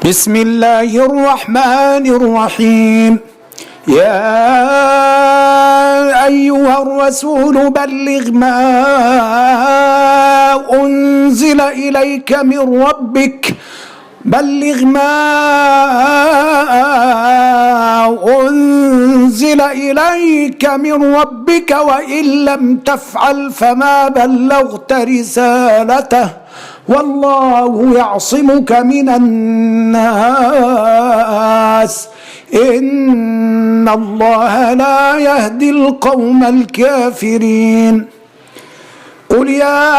بسم الله الرحمن الرحيم. يا أيها الرسول بلغ ما أنزل إليك من ربك وإن لم تفعل فما بلغت رسالته والله يعصمك من الناس إن الله لا يهدي القوم الكافرين. قل يا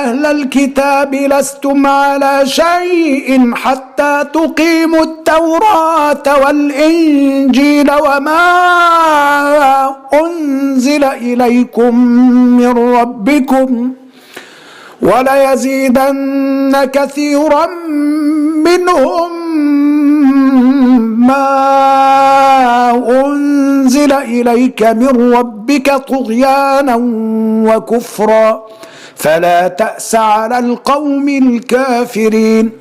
أهل الكتاب لستم على شيء حتى تقيموا التوراة والإنجيل وما أنزل إليكم من ربكم وليزيدن كثيرا منهم ما أنزل إليك من ربك طغيانا وكفرا فلا تأس على القوم الكافرين.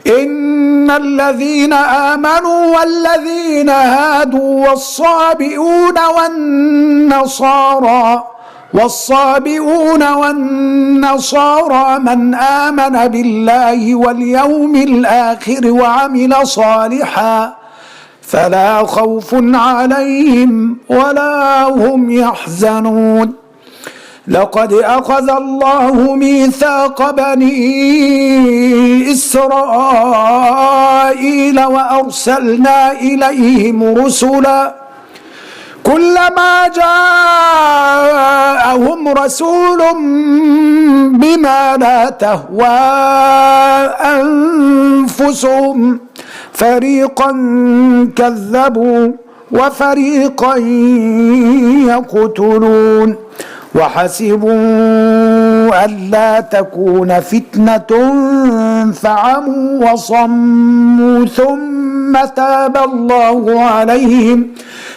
إن الذين آمنوا والذين هادوا والصابئون والنصارى من آمن بالله واليوم الآخر وعمل صالحا فلا خوف عليهم ولا هم يحزنون. لقد أخذ الله ميثاق بني إسرائيل وأرسلنا إليهم رسلا كلما جاءهم رسول بما لا تهوى أنفسهم فريقا كذبوا وفريقا يقتلون وحسبوا ألا تكون فتنة فعموا وصموا ثم تاب الله عليهم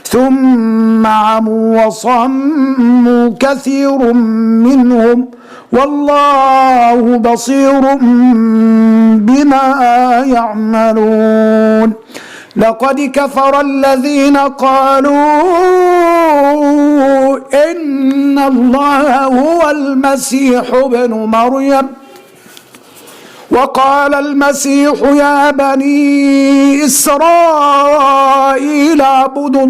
ثم عموا وصموا كثير منهم والله بصير بما يعملون. لقد كفر الذين قالوا إن الله هو المسيح ابن مريم وقال المسيح يا بني إسرائيل اعبدوا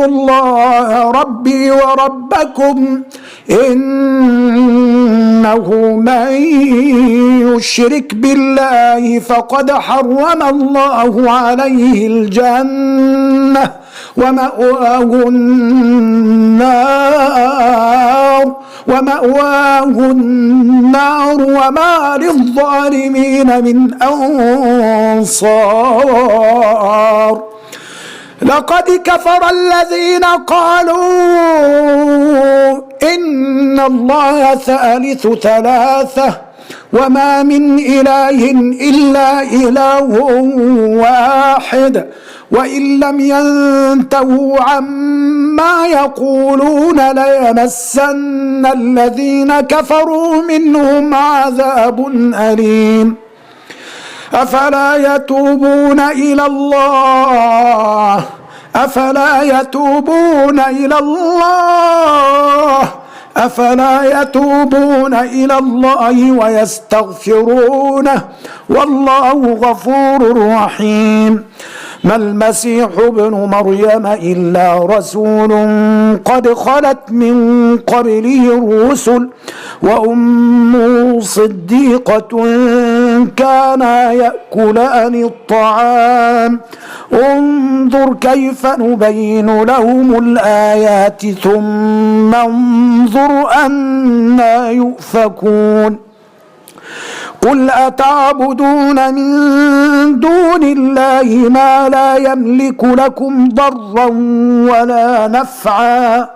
الله ربي وربكم إنه من يشرك بالله فقد حرم الله عليه الجنة ومأواه النار وما للظالمين من أنصار. لقد كفر الذين قالوا إن الله ثالث ثلاثة وما من إله إلا إله واحد وإن لم ينتهوا عما يقولون ليمسن الذين كفروا منهم عذاب أليم. أفلا يتوبون إلى الله ويستغفرونه والله غفور رحيم. ما المسيح ابن مريم إلا رسول قد خلت من قبله الرسل وأمه صديقة كانا يأكلان الطعام انظر كيف نبين لهم الآيات ثم انظر أنى يؤفكون. قل أتعبدون من دون الله ما لا يملك لكم ضرا ولا نفعا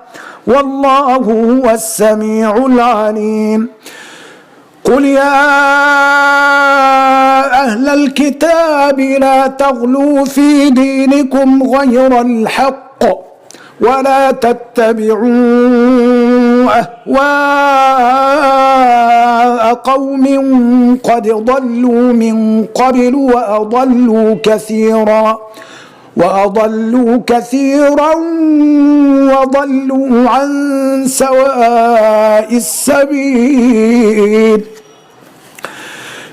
والله هو السميع العليم. قل يا أهل الكتاب لا تغلوا في دينكم غير الحق ولا تتبعوا أهواء قوم قد ضلوا من قبل وأضلوا كثيرا وضلوا عن سواء السبيل.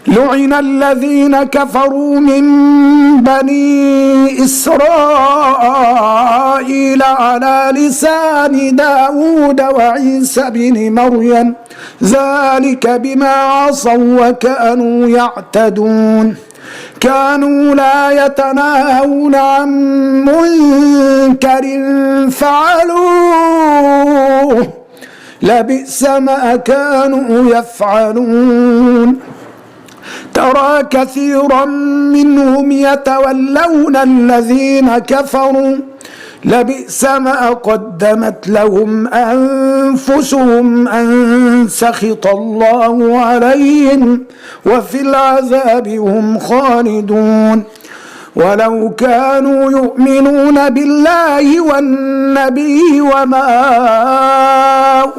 لعن الذين كفروا من بني إسرائيل على لسان داود وعيسى بن مريم ذلك بما عصوا وكانوا يعتدون. كانوا لا يتناهون عن منكر فعلوه لبئس ما كانوا يفعلون. ترى كثيرا منهم يتولون الذين كفروا لبئس ما قدمت لهم أنفسهم أن سخط الله عليهم وفي العذاب هم خالدون. ولو كانوا يؤمنون بالله والنبي وما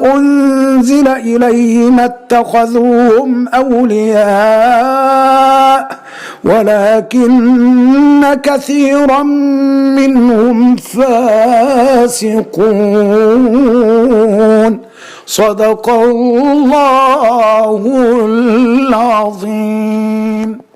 أنزل إليه ما اتخذوهم أولياء ولكن كثيرا منهم فاسقون. صدق الله العظيم.